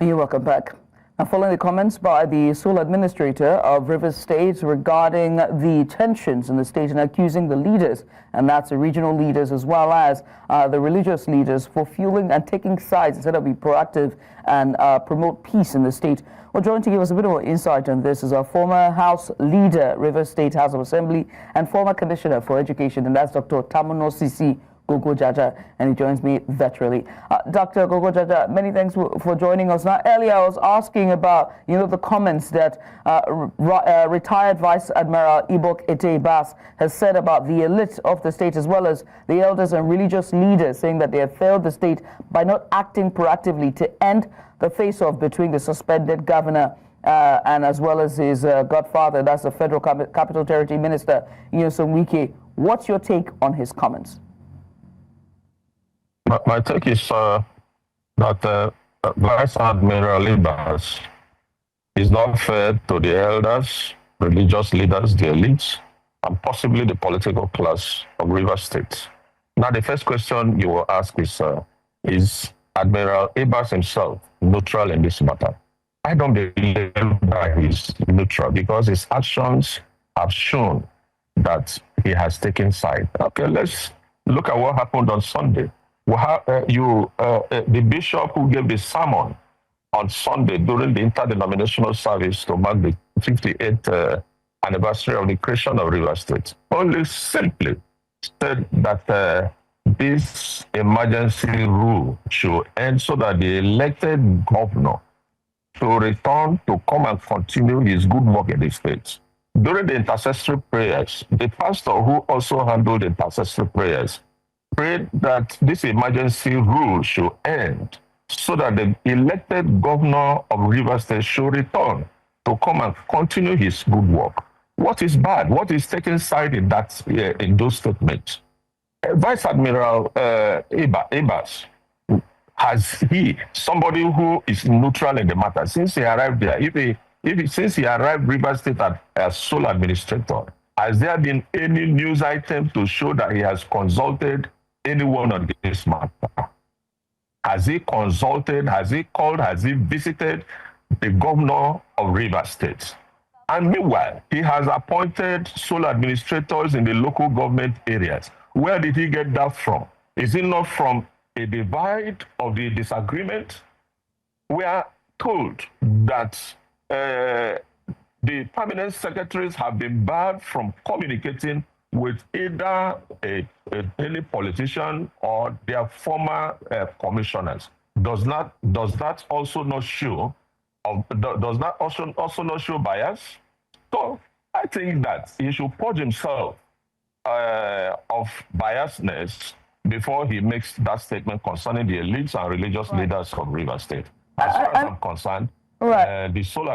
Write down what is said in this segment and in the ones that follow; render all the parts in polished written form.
You're welcome back. Now, following the comments by the sole administrator of Rivers State regarding the tensions in the state and accusing the leaders, and that's the regional leaders as well as the religious leaders, for fueling and taking sides instead of being proactive and promote peace in the state. Well, joined to give us a bit more insight on this is our former House Leader, Rivers State House of Assembly, and former Commissioner for Education, and that's Dr. Tamunosisi Gogo-Jaja, and he joins me virtually. Dr. Gogo-Jaja, many thanks for joining us. Now, earlier I was asking about, the comments that retired Vice-Admiral Ibok-Ete Ibas has said about the elite of the state, as well as the elders and religious leaders, saying that they have failed the state by not acting proactively to end the face-off between the suspended governor and as well as his godfather, that's the Federal Capital Territory Minister, Nyesom Wike. What's your take on his comments? My take is that Vice-Admiral Ibas is not fair to the elders, religious leaders, the elites, and possibly the political class of Rivers State. Now, the first question you will ask is Admiral Ibas himself neutral in this matter? I don't believe that he's neutral because his actions have shown that he has taken side. Okay, let's look at what happened on Sunday. The bishop who gave the sermon on Sunday during the interdenominational service to mark the 58th anniversary of the creation of Rivers State only simply said that this emergency rule should end so that the elected governor should return to come and continue his good work in the state. During the intercessory prayers, the pastor who also handled intercessory prayers prayed that this emergency rule should end so that the elected governor of Rivers State should return to come and continue his good work. What is bad? What is taking side in that in those statements? Vice-Admiral Ibas, has he somebody who is neutral in the matter since he arrived there? Since he arrived Rivers State as sole administrator, has there been any news item to show that he has consulted anyone on this matter? Has he consulted, has he called, has he visited the governor of Rivers State? And meanwhile, he has appointed sole administrators in the local government areas. Where did he get that from? Is it not from a divide of the disagreement? We are told that the permanent secretaries have been barred from communicating with either any politician or their former commissioners. Does that also not show bias? So I think that he should purge himself of biasness before he makes that statement concerning the elites and religious leaders of Rivers State. As far as I'm concerned, the sole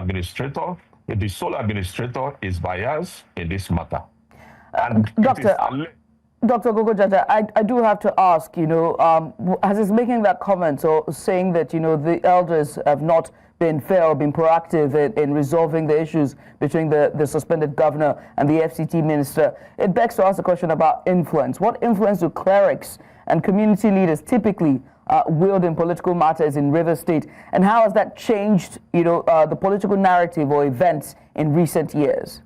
administrator is biased in this matter. And Dr. Gogo-Jaja, I do have to ask, as he's making that comment or saying that, the elders have not been fair or been proactive in resolving the issues between the suspended governor and the FCT minister, it begs to ask the question about influence. What influence do clerics and community leaders typically wield in political matters in Rivers State, and how has that changed, the political narrative or events in recent years?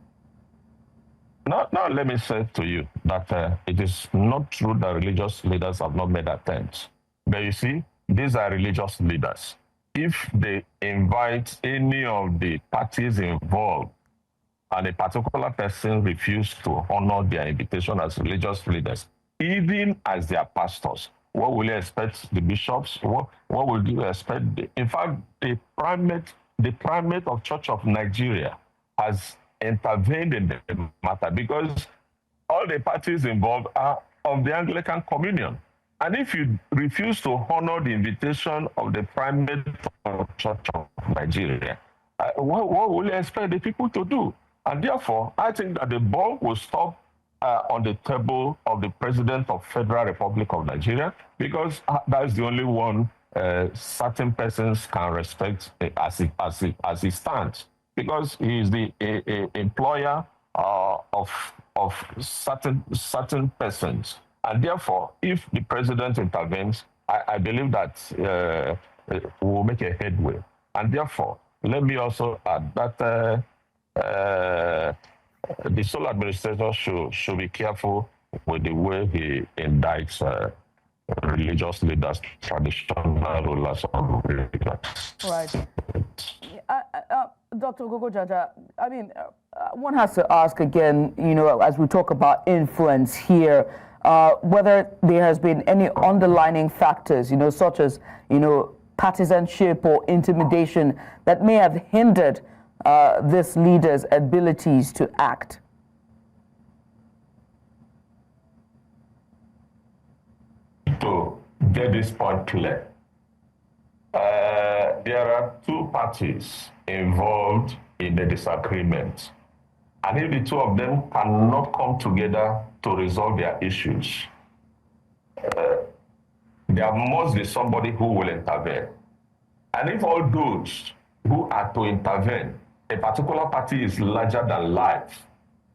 Now let me say to you that it is not true that religious leaders have not made attempts. But you see, these are religious leaders. If they invite any of the parties involved and a particular person refuses to honor their invitation as religious leaders, even as their pastors, what will you expect the bishops? What will you expect? In fact, the primate of Church of Nigeria has intervened in the matter because all the parties involved are of the Anglican Communion. And if you refuse to honor the invitation of the primate of Church of Nigeria, what will you expect the people to do? And therefore, I think that the ball will stop on the table of the President of Federal Republic of Nigeria, because that's the only one certain persons can respect as he stands, because he is the employer of certain persons. And therefore, if the president intervenes, I believe that we will make a headway. And therefore, let me also add that the sole administrator should be careful with the way he indicts religious leaders, traditional rulers of religions. Right. Dr. Gogo-Jaja, I mean, one has to ask again, you know, as we talk about influence here, whether there has been any underlining factors, you know, such as, you know, partisanship or intimidation that may have hindered this leader's abilities to act. To get this point clear, there are two parties involved in the disagreement. And if the two of them cannot come together to resolve their issues, there must be somebody who will intervene. And if all those who are to intervene, a particular party is larger than life,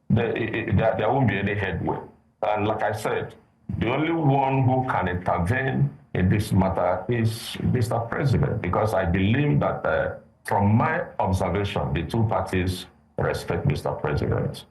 there won't be any headway. And like I said, the only one who can intervene in this matter is Mr. President, because I believe that from my observation, the two parties respect Mr. President.